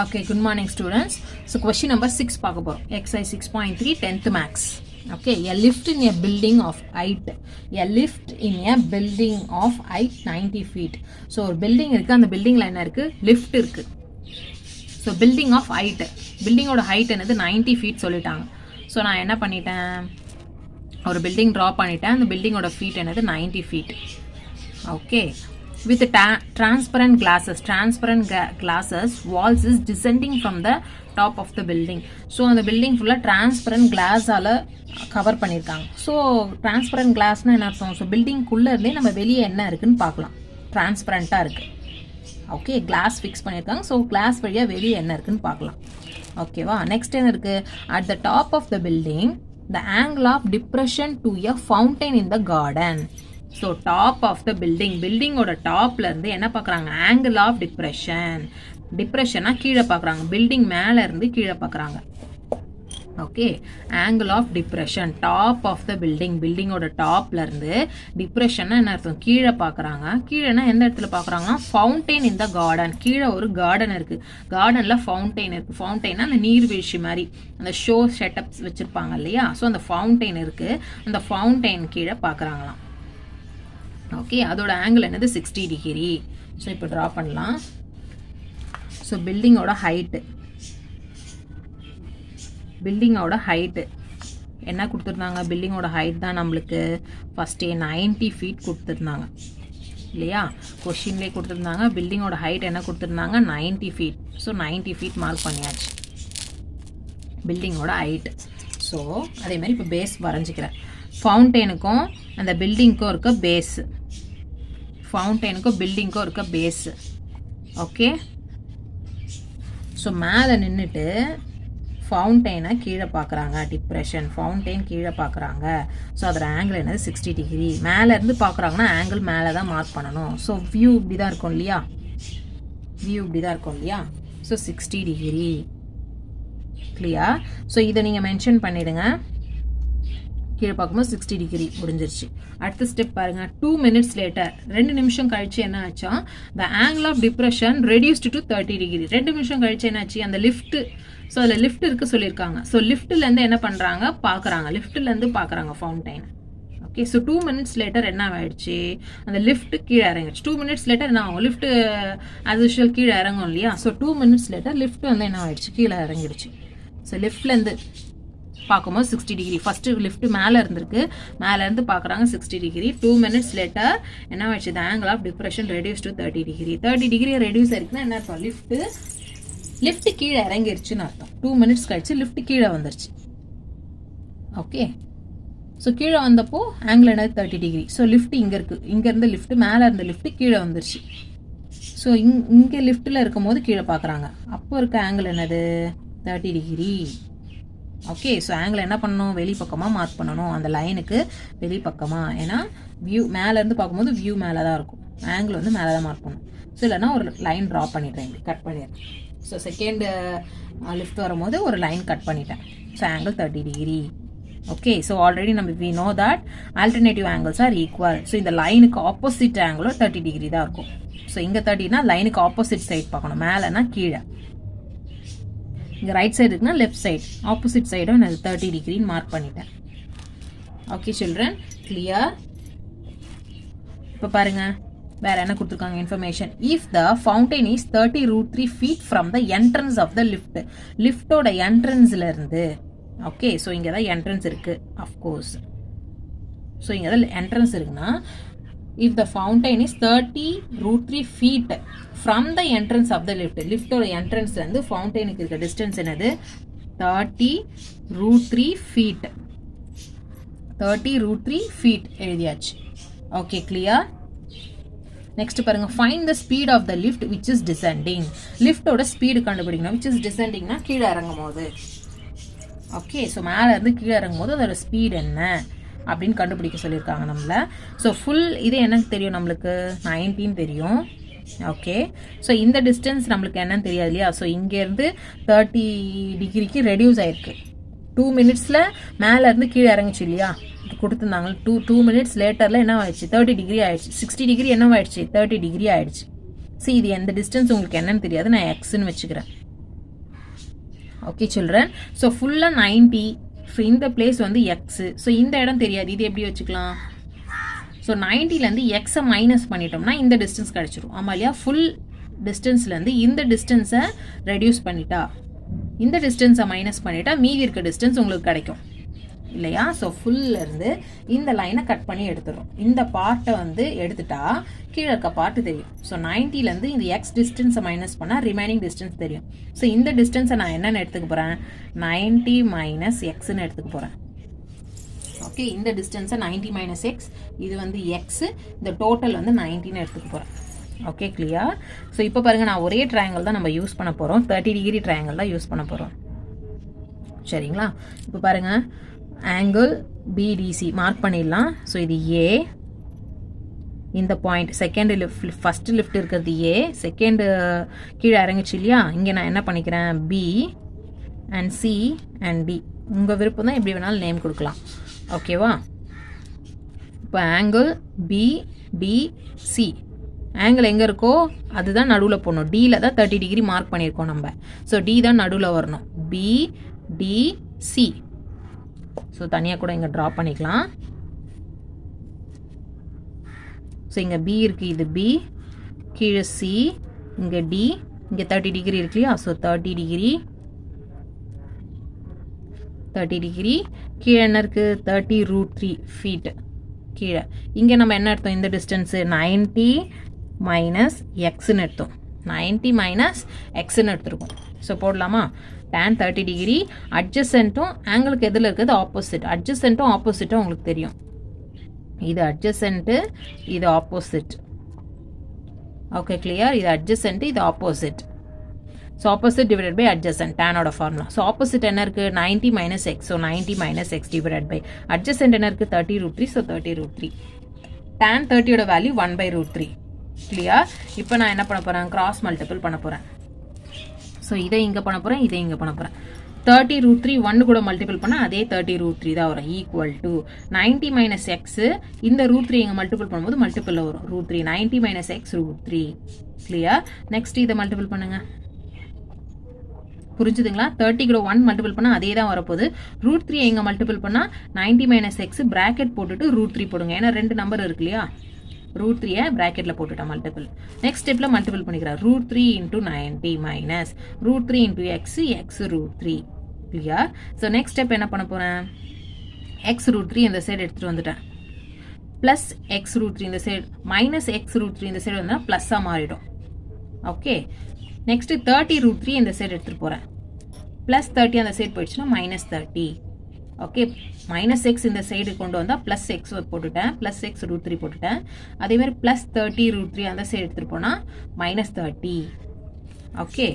Okay, good morning students. So question number 6 பார்க்க போறோம். Exercise 6.3 10th max. Okay, a lift in a building of height. A lift in a building of height 90 feet. So ஒரு building இருக்கு, அந்த buildingல என்ன இருக்கு? Lift இருக்கு. So building of height. Building ஓட height என்னது 90 feet சொல்லிட்டாங்க. So நான் என்ன பண்ணிட்டேன்? ஒரு building draw பண்ணிட்டேன். அந்த building ஓட feet என்னது 90 feet. Okay. With transparent glasses, walls is descending from the top of the building. So அந்த building full transparent glass ஆல cover பண்ணிருக்காங்க. So transparent glassனா என்ன அர்த்தம்? So building குள்ள இருந்தே நம்ம வெளியே என்ன இருக்குன்னு பார்க்கலாம். டிரான்ஸ்பரண்டா இருக்கு. ஓகே, glass fix பண்ணிருக்காங்க. So glass வழியா வெளியே என்ன இருக்குன்னு பார்க்கலாம். ஓகேவா? நெக்ஸ்ட் என்ன இருக்கு? At the top of the building, the angle of depression to a fountain in the garden. So top of the building ஓட டாப்ல இருந்து என்ன பார்க்கறாங்க? angle of depression கீழே பார்க்கறாங்க. building மேல இருந்து கீழே பார்க்கறாங்க. Okay, angle of depression top of the building ஓட டாப்ல இருந்து depression என்ன அர்த்தம்? கீழே பார்க்கறாங்க. கீழேனா எந்த இடத்துல பார்க்கறாங்கன்னா fountain in the garden. கீழே ஒரு garden இருக்கு. gardenல fountain இருக்கு. fountainனா அந்த நீர்வீழ்ச்சி மாதிரி அந்த ஷோ செட்டப்ஸ் வச்சிருப்பாங்க இல்லையா? சோ அந்த fountain இருக்கு. அந்த fountain கீழே பார்க்கறாங்களாம். ஓகே, அதோட ஆங்கிள் என்னது? 60 டிகிரி. ஸோ இப்போ ட்ரா பண்ணலாம். ஸோ பில்டிங்கோட ஹைட்டு என்ன கொடுத்துருந்தாங்க? பில்டிங்கோட ஹைட் தான் நம்மளுக்கு ஃபஸ்ட்டே 90 ஃபீட் கொடுத்துருந்தாங்க இல்லையா? கொஷின்லேயே கொடுத்துருந்தாங்க. பில்டிங்கோட ஹைட் என்ன கொடுத்துருந்தாங்க? 90 ஃபீட். ஸோ 90 ஃபீட் மார்க் பண்ணியாச்சு பில்டிங்கோட ஹைட்டு. ஸோ அதே மாதிரி இப்போ பேஸ் வரைஞ்சிக்கிறேன். ஃபவுண்டெயினுக்கும் அந்த பில்டிங்க்கும் இருக்க பேஸு, ஃபவுண்டெயினுக்கும் பில்டிங்க்கும் இருக்க பேஸு. ஓகே, ஸோ மேலே நின்றுட்டு ஃபவுண்டெயினை கீழே பார்க்குறாங்க. டிப்ரெஷன் ஃபவுண்டெயின் கீழே பார்க்குறாங்க. ஸோ அதோட ஆங்கிள் என்னது? 60 டிகிரி. மேலேருந்து பார்க்குறாங்கன்னா ஆங்கிள் மேலே தான் மார்க் பண்ணணும். ஸோ வியூ இப்படி தான் இருக்கும் இல்லையா? So 60 degree. கிளியர்? ஸோ இதை நீங்கள் மென்ஷன் பண்ணிடுங்க. கீழே பார்க்கும்போது 60 டிகிரி முடிஞ்சிருச்சு. அடுத்த ஸ்டெப் பாருங்க. 2 minutes லேட்டர், 2 நிமிஷம் கழிச்சு என்ன ஆச்சா? the angle of depression reduced to 30 degree. 2 நிமிஷம் கழிச்சு என்ன ஆச்சு? அந்த லிஃப்ட், ஸோ அதில் லிஃப்ட் இருக்கு சொல்லியிருக்காங்க. ஸோ லிஃப்ட்லேருந்து என்ன பண்ணுறாங்க? பார்க்குறாங்க. லிஃப்ட்லேருந்து பார்க்குறாங்க fountain. Okay, so 2 minutes later என்ன ஆயிடுச்சு? அந்த லிஃப்ட் கீழே இறங்கிடுச்சு. 2 minutes லேட்டர் என்ன ஆகும்? லிஃப்ட் as usual கீழே இறங்கும் இல்லையா? ஸோ 2 minutes லேட்டர் லிஃப்ட் வந்து என்ன ஆயிடுச்சு? கீழே இறங்கிடுச்சு. ஸோ லிஃப்ட்லேருந்து பார்க்கும்போது 60 டிகிரி. ஃபஸ்ட்டு லிஃப்ட் மேலே இருந்திருக்கு, மேலேருந்து பார்க்குறாங்க 60 டிகிரி. 2 minutes லேட்டர் என்ன ஆயிடுச்சு? the angle of depression reduced to 30 degree. 30 degree reduce ஆயிருக்குன்னா என்ன அர்த்தம்? லிஃப்ட் கீழே இறங்கிருச்சுன்னு அர்த்தம். 2 minutes கழிச்சு லிஃப்ட் கீழே வந்துருச்சு. ஓகே, ஸோ கீழே வந்தப்போ ஆங்கிள் என்னது? 30 டிகிரி. ஸோ லிஃப்ட் இங்கே இருக்குது. இங்கேருந்து லிஃப்ட் மேலே இருந்த லிஃப்ட் கீழே வந்துருச்சு. ஸோ இங்கே லிஃப்ட்டில் இருக்கும் போது கீழே பார்க்குறாங்க. அப்போ இருக்க ஆங்கிள் என்னது? 30 டிகிரி. ஓகே, ஸோ ஆங்கிள் என்ன பண்ணணும்? வெளிப்பக்கமாக மார்க் பண்ணணும். அந்த லைனுக்கு வெளிப்பக்கமாக. ஏன்னா வியூ மேலேருந்து பார்க்கும்போது வியூ மேலே தான் இருக்கும். ஆங்கிள் வந்து மேலே தான் மார்க் பண்ணணும். ஸோ இல்லைனா ஒரு லைன் ட்ரா பண்ணிடுறேன், இப்படி கட் பண்ணிடுறேன். ஸோ செகண்ட் லிஃப்ட் வரும்போது ஒரு லைன் கட் பண்ணிட்டேன். So angle 30 degree. Okay, so already நம்ம we know that alternative angles are equal. So இந்த லைனுக்கு ஆப்போசிட் ஆங்கிளும் 30 டிகிரி தான் இருக்கும். ஸோ இங்கே 30னா லைனுக்கு ஆப்போசிட் சைட் பார்க்கணும். மேலேனா கீழே, இங்கே ரைட் சைடு இருக்குன்னா லெஃப்ட் சைடு, ஆப்போசிட் சைடும் நான் 30 டிகிரின்னு மார்க் பண்ணிட்டேன். Okay children, clear? இப்போ பாருங்க, வேற என்ன கொடுத்துருக்காங்க information. If the fountain is 30√3 feet from the entrance of the lift. லிஃப்டோட என்ட்ரன்ஸ்ல இருந்து. ஓகே, ஸோ இங்கே தான் என்ட்ரன்ஸ் இருக்கு அஃப்கோர்ஸ். ஸோ இங்கே தான் என்ட்ரன்ஸ் இருக்குன்னா if the fountain is 30√3 feet from the entrance of the lift. லிஃப்டோட என்ட்ரன்ஸ்ல இருந்து ஃபவுண்டைனுக்கு இருக்க டிஸ்டன்ஸ் என்னது? 30√3 feet. 30√3 feet எழுதியாச்சு. Okay, clear? நெக்ஸ்ட் பாருங்க. Find the speed of the lift which is descending. லிஃப்டோட ஸ்பீடு கண்டுபிடிக்கணும். விச் இஸ் டிசெண்டிங்னா கீழே இறங்கும் போது. ஓகே, ஸோ மேலே இருந்து கீழே இறங்கும் போது அதோட ஸ்பீட் என்ன அப்படின்னு கண்டுபிடிக்க சொல்லியிருக்காங்க நம்மள. ஸோ ஃபுல் இது எனக்கு தெரியும், நம்மளுக்கு 19 தெரியும். ஓகே, ஸோ இந்த டிஸ்டன்ஸ் நம்மளுக்கு என்னன்னு தெரியாது இல்லையா? ஸோ இங்கேருந்து 30 டிகிரிக்கு ரெடியூஸ் ஆயிருக்கு. 2 minutesல மேலேருந்து கீழே இறங்கிச்சு இல்லையா? கொடுத்துருந்தாங்க. 2 minutes லேட்டரில் என்ன ஆயிடுச்சு? 30 டிகிரி ஆயிடுச்சு. 60 டிகிரி என்ன ஆயிடுச்சு? 30 டிகிரி ஆயிடுச்சு. ஸோ இது எந்த டிஸ்டன்ஸ் உங்களுக்கு என்னன்னு தெரியாது, நான் எக்ஸ்ன்னு வச்சுக்கிறேன். Okay children. ஸோ ஃபுல்லாக 90. ஸோ இந்த பிளேஸ் வந்து எக்ஸு. ஸோ இந்த இடம் தெரியாது, இது எப்படி வச்சுக்கலாம்? ஸோ 90லேருந்து எக்ஸை மைனஸ் பண்ணிட்டோம்னா இந்த டிஸ்டன்ஸ் கிடச்சிரும். ஆமாம் இல்லையா? ஃபுல் டிஸ்டன்ஸ்லேருந்து இந்த டிஸ்டன்ஸை ரெடியூஸ் பண்ணிட்டா, இந்த டிஸ்டன்ஸை மைனஸ் பண்ணிட்டா மீதி இருக்க டிஸ்டன்ஸ் உங்களுக்கு கிடைக்கும் இல்லையா? ஸோ ஃபுல்லேருந்து இந்த லைனை கட் பண்ணி எடுத்துடும். இந்த பார்ட்டை வந்து எடுத்துட்டா கீழே இருக்க பார்ட்டு தெரியும். ஸோ 90லேருந்து இந்த எக்ஸ் டிஸ்டன்ஸை மைனஸ் பண்ணால் ரிமைனிங் டிஸ்டன்ஸ் தெரியும். ஸோ இந்த டிஸ்டன்ஸை நான் என்னென்னு எடுத்துக்க போகிறேன்? 90 மைனஸ் எக்ஸ்ன்னு எடுத்துக்க போகிறேன். ஓகே, இந்த டிஸ்டன்ஸை 90 மைனஸ் எக்ஸ், இது வந்து எக்ஸு, இந்த டோட்டல் வந்து 90ன்னு எடுத்துக்க போகிறேன். Okay clear? ஸோ இப்போ பாருங்கள், நான் ஒரே ட்ரையாங்கிள் தான் நம்ம யூஸ் பண்ண போகிறோம். 30 டிகிரி ட்ரையாங்கிள் தான் யூஸ் பண்ண போகிறோம். சரிங்களா? இப்போ பாருங்கள், ஆங்கிள் பிடிசி மார்க் பண்ணிடலாம். ஸோ இது ஏ, இந்த point second lift, first lift இருக்கிறது ஏ, செகண்டு கீழே இறங்குச்சு இல்லையா? இங்கே நான் என்ன பண்ணிக்கிறேன்? B and C and D. உங்கள் விருப்பம் தான், எப்படி வேணாலும் நேம் கொடுக்கலாம். ஓகேவா? இப்போ ஆங்கிள் பிடிசி, ஆங்கிள் எங்கே இருக்கோ அதுதான் நடுவில் போடணும். டியில் தான் 30 டிகிரி மார்க் பண்ணியிருக்கோம் நம்ம. ஸோ டி தான் நடுவில் வரணும். பிடிசி. ஸோ தனியாக கூட இங்கே ட்ரா பண்ணிக்கலாம். ஸோ இங்கே பி இருக்குது, இது பி, கீழே சி, இங்கே டி, இங்கே 30 டிகிரி இருக்கு இல்லையா? So 30 degree, 30 degree. கீழே என்ன இருக்குது? 30√3 ஃபீட் கீழே. இங்கே நம்ம என்ன எடுத்தோம்? இந்த டிஸ்டன்ஸு 90 மைனஸ் எக்ஸ்ன்னு எடுத்தோம். 90 மைனஸ் எக்ஸ்ன்னு எடுத்துருக்கோம். ஸோ போடலாமா? tan 30 டிகிரி, அட்ஜசன்ட்டும் ஆங்கிளுக்கு எதில் இருக்குது? ஆப்போசிட். அட்ஜசன்ட்டும் ஆப்போசிட்டும் உங்களுக்கு தெரியும். இது அட்ஜசன்ட்டு, இது ஆப்போசிட். Okay clear? இது அட்ஜசன்ட்டு, இது opposite. So opposite divided by adjacent, டேனோட ஃபார்முலா. ஸோ ஆப்போசிட் என்ன இருக்குது? 90 minus x. So 90 minus x divided by adjacent என்ன இருக்குது? 30√3. ஸோ 30√3. tan 30யோட வேல்யூ 1/√3. கிளியர்? இப்போ நான் என்ன பண்ண போகிறேன்? கிராஸ் மல்டிபிள் பண்ண போகிறேன். ஸோ இதை இங்கே பண்ண போகிறேன், இதை இங்கே பண்ண போகிறேன். 30√3 1 கூட மல்டிபிள் பண்ணால் அதே 30√3 தான் வரும். ஈக்குவல் டு 90 மைனஸ் எக்ஸு, இந்த √3 இங்கே மல்டிபிள் பண்ணும்போது மல்டிபிளில் வரும். √3, 90 மைனஸ் எக்ஸ் √3. கிளியர்? நெக்ஸ்ட் இதை மல்டிபிள் பண்ணுங்க. புரிஞ்சுதுங்களா? 30 கூட 1 மல்டிபிள் பண்ணால் அதே தான் வரப்போகுது. √3 இங்கே மல்டிபிள் பண்ணால் 90 மைனஸ் எக்ஸ் பிராக்கெட் போட்டுட்டு √3 போடுங்க. ஏன்னா 2 நம்பர் இருக்கு இல்லையா? √3 பிராக்கெட்டில் போட்டுட்டா மல்டிபிள். நெக்ஸ்ட் ஸ்டெப்பில் மல்டிபிள் பண்ணிக்கிறேன். √3 into 90 minus √3 into X, X √3. Clear? So next step என்ன பண்ண போகிறேன்? எக்ஸ் √3 இந்த சைடு எடுத்துகிட்டு வந்துட்டேன். ப்ளஸ் எக்ஸ் √3 இந்த சைடு, மைனஸ் எக்ஸ் √3 இந்த சைடு வந்தால் ப்ளஸ்ஸாக மாறிடும். ஓகே, நெக்ஸ்ட்டு 30√3 இந்த சைடு எடுத்துகிட்டு போகிறேன். ப்ளஸ் 30 அந்த சைடு போயிடுச்சுன்னா மைனஸ் 30. ஓகே, மைனஸ் எக்ஸ் இந்த சைடு கொண்டு வந்தால் ப்ளஸ் எக்ஸ் போட்டுட்டேன், ப்ளஸ் எக்ஸ் √3 போட்டுட்டேன். அதேமாதிரி ப்ளஸ் 30√3 அந்த சைடு எடுத்துகிட்டு போனால் மைனஸ் 30. ஓகே,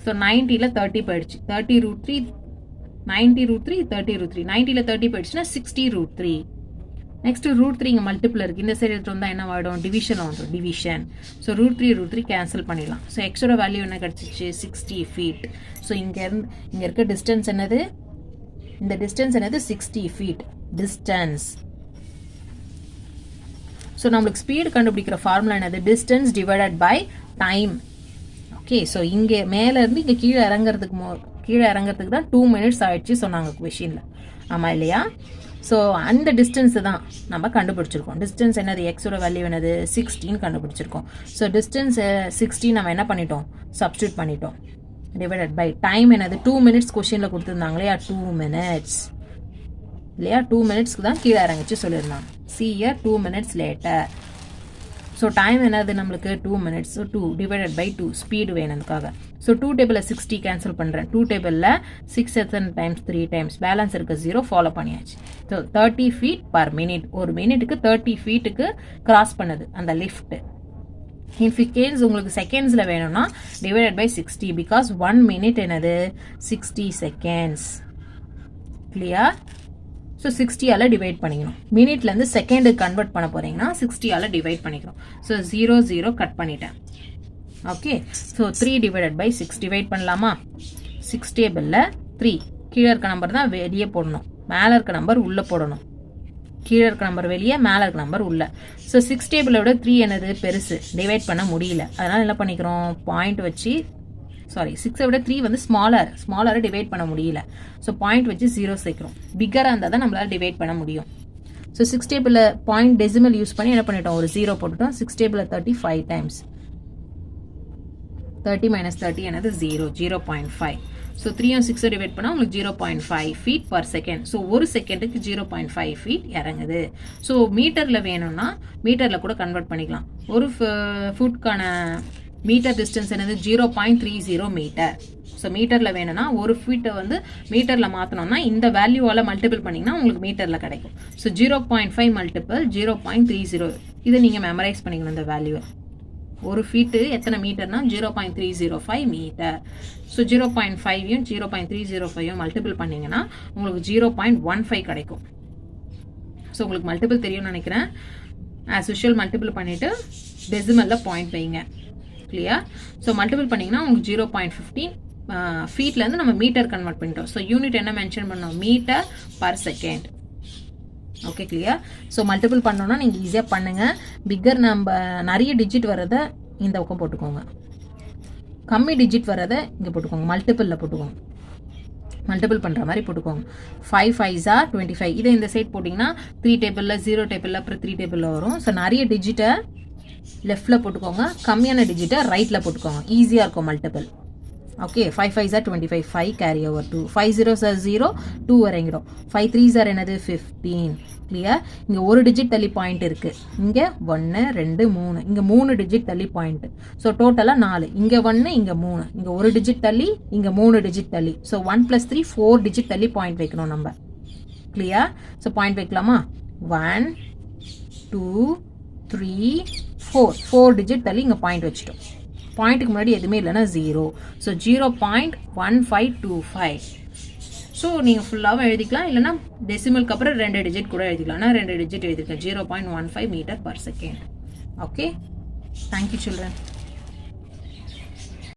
ஸோ 90ல் 30 போயிடுச்சு. 30√3, 90√3, 30√3. 90ல் 30 போயிடுச்சுன்னா 60√3. நெக்ஸ்ட் √3 இங்கே மல்டிபிள் இருக்குது. இந்த சைடு எடுத்து வந்தால் என்ன ஆகிடும்? டிவிஷன் வந்துடும். டிவிஷன். ஸோ √3 கேன்சல் பண்ணிடலாம். ஸோ எக்ஸோட வேல்யூ என்ன கிடச்சிச்சு? 60 ஃபீட். ஸோ இங்கே இருக்க டிஸ்டன்ஸ் என்னது? இந்த டிஸ்டன்ஸ் என்னது? 60 ஃபீட் டிஸ்டன்ஸ். ஸோ நம்மளுக்கு ஸ்பீடு கண்டுபிடிக்கிற ஃபார்முலா என்னது? Distance divided by time. Okay, so இங்கே மேலேருந்து இங்கே கீழே இறங்குறதுக்கு தான் 2 மினிட்ஸ் ஆயிடுச்சு சொன்னாங்க கொஷினில். ஆமாம் இல்லையா? ஸோ அந்த டிஸ்டன்ஸு தான் நம்ம கண்டுபிடிச்சிருக்கோம். டிஸ்டன்ஸ் என்னது? எக்ஸோட வேல்யூ என்னது? 16 கண்டுபிடிச்சிருக்கோம். ஸோ டிஸ்டன்ஸ் 16 நம்ம என்ன பண்ணிட்டோம்? சப்ஸ்டியூட் பண்ணிட்டோம். டிவைடட் பை டைம் என்னது? 2 மினிட்ஸ் கொஷினில் கொடுத்துருந்தாங்க இல்லையா? 2 மினிட்ஸ் இல்லையா? 2 மினிட்ஸ்க்கு தான் கீழே இறங்கிச்சு சொல்லியிருந்தாங்க. see here 2 minutes later. So time என்னது நம்மளுக்கு? 2 minutes. So 2 divided by 2 speed வேணுதுக்காக. ஸோ 2 டேபிளில் 60 கேன்சல் பண்ணுறேன். 2 டேபிளில் 6 எத்தனை டைம்ஸ்? 3 டைம்ஸ். பேலன்ஸ் இருக்க 0 ஃபாலோ பண்ணியாச்சு. So 30 feet per minute. ஒரு மினிட்டுக்கு 30 ஃபீட்டுக்கு கிராஸ் பண்ணுது அந்த லிஃப்ட். இஃப் கேஸ் உங்களுக்கு செகண்ட்ஸில் வேணும்னா டிவைடட் பை 60 பிகாஸ் 1 மினிட் என்னது? 60 செகண்ட்ஸ். கிளியர்? ஸோ 60ஆல் டிவைட் பண்ணிக்கணும். மினிட்லேருந்து செகண்டுக்கு கன்வெர்ட் பண்ண போகிறீங்கன்னா 60ஆல் டிவைட் பண்ணிக்கணும். ஸோ 0 0 கட் பண்ணிட்டேன். Okay, so 3 divided by 6 divide பண்ணலாமா? 6 டேபிளில் 3 கீழே இருக்க நம்பர் தான் வெளியே போடணும், மேலே இருக்க நம்பர் உள்ளே போடணும். கீழே இருக்க நம்பர் வெளியே, மேலே இருக்க நம்பர் உள்ளே. ஸோ 6 டேபிளை விட 3 என்னது? பெருசு, டிவைட் பண்ண முடியல. அதனால் என்ன பண்ணிக்கிறோம்? பாயிண்ட் வச்சு சாரி 6 விட 3 வந்து ஸ்மாலரை டிவைட் பண்ண முடியல. ஸோ பாயிண்ட் வச்சு 0 சேர்க்குறோம். பிக்கராக இருந்தால் தான் நம்மளால் டிவைட் பண்ண முடியும். ஸோ 6 டேபிளில் பாயிண்ட் டெசிமல் யூஸ் பண்ணி என்ன பண்ணிட்டோம், ஒரு 0 போட்டுட்டோம். 6 டேபிளில் 35 டைம்ஸ் 30 மைனஸ் 30 என்னது 0.5. ஸோ 3 6 டிவைட் பண்ணால் உங்களுக்கு 0.5 feet per second. ஸோ ஒரு செகண்டுக்கு 0.5 feet இறங்குது. ஸோ மீட்டரில் வேணும்னா மீட்டரில் கூட கன்வெர்ட் பண்ணிக்கலாம். ஒரு ஃபுட்கான மீட்டர் டிஸ்டன்ஸ் என்னது 0.30 மீட்டர். ஸோ மீட்டரில் வேணும்னா ஒரு ஃபீட்டை வந்து மீட்டரில் மாற்றணும்னா இந்த வேல்யூவால் மல்டிபிள் பண்ணிங்கன்னா உங்களுக்கு மீட்டரில் கிடைக்கும். So 0.5 multiple 0.30. இதை நீங்கள் மெமரைஸ் பண்ணிக்கணும் இந்த வேல்யூவை. ஒரு ஃபீட்டு எத்தனை மீட்டர்னா 0.305 மீட்டர். ஸோ 0.5யும் 0.305யும் மல்டிபிள் பண்ணிங்கன்னா உங்களுக்கு 0.15 கிடைக்கும். ஸோ உங்களுக்கு மல்டிபிள் தெரியும்னு நினைக்கிறேன். ஆஸ் யூஷுவல் மல்டிபிள் பண்ணிவிட்டு டெசிமலில் பாயிண்ட் வைங்க. கிளியர்? ஸோ மல்டிபிள் பண்ணிங்கன்னா உங்களுக்கு 0.15 ஃபீட்லேருந்து நம்ம மீட்டர் கன்வெர்ட் பண்ணிட்டோம். ஸோ யூனிட் என்ன மென்ஷன் பண்ணோம், metre per second. Okay clear? So multiple பண்ணோன்னா நீங்கள் ஈஸியாக பண்ணுங்கள். பிக்கர் நம்ம நிறைய டிஜிட் வரதை இந்த பக்கம் போட்டுக்கோங்க, கம்மி டிஜிட் வரதை இங்கே போட்டுக்கோங்க, மல்டிபிளில் போட்டுக்கோங்க, மல்டிபிள் பண்ணுற மாதிரி போட்டுக்கோங்க. 5 5s are 25. இதை இந்த சைட் போட்டிங்கன்னா 3 டேபிளில் 0 டேபிளில் அப்புறம் 3 டேபிளில் வரும். ஸோ நிறைய டிஜிட்டை லெஃப்டில் போட்டுக்கோங்க, கம்மியான டிஜிட்டை ரைட்டில் போட்டுக்கோங்க, ஈஸியாக இருக்கும் multiple. Okay 5 5s are 25, 5 carry over 2, 5 0s are 0, 2 இறங்கிடும். 5 3s are என்னது 15. கிளியர்? இங்கே ஒரு டிஜிட் தள்ளி பாயிண்ட் இருக்குது, இங்கே 1 2 3, இங்கே 3 டிஜிட் தள்ளி பாயிண்ட். ஸோ டோட்டலாக 4, இங்கே 1 இங்கே 3, இங்கே ஒரு டிஜிட் தள்ளி இங்கே 3 டிஜிட் தள்ளி. ஸோ 1 + 3 4 டிஜிட் தள்ளி பாயிண்ட் வைக்கணும் நம்ம. கிளியர்? ஸோ பாயிண்ட் வைக்கலாமா? 1 2 3 4 டிஜிட் தள்ளி இங்கே பாயிண்ட் வச்சுட்டோம். பாயிண்ட்டுக்கு முன்னாடி எதுவுமே இல்லைன்னா 0. ஸோ 0.1525. ஸோ நீங்கள் ஃபுல்லாகவும் எழுதிக்கலாம், இல்லைனா டெசிமலுக்கு அப்புறம் 2 டிஜிட் கூட எழுதிக்கலாம். நான் 2 டிஜிட் எழுதிருக்கேன், 0.15 metre per second. Okay, thank you children.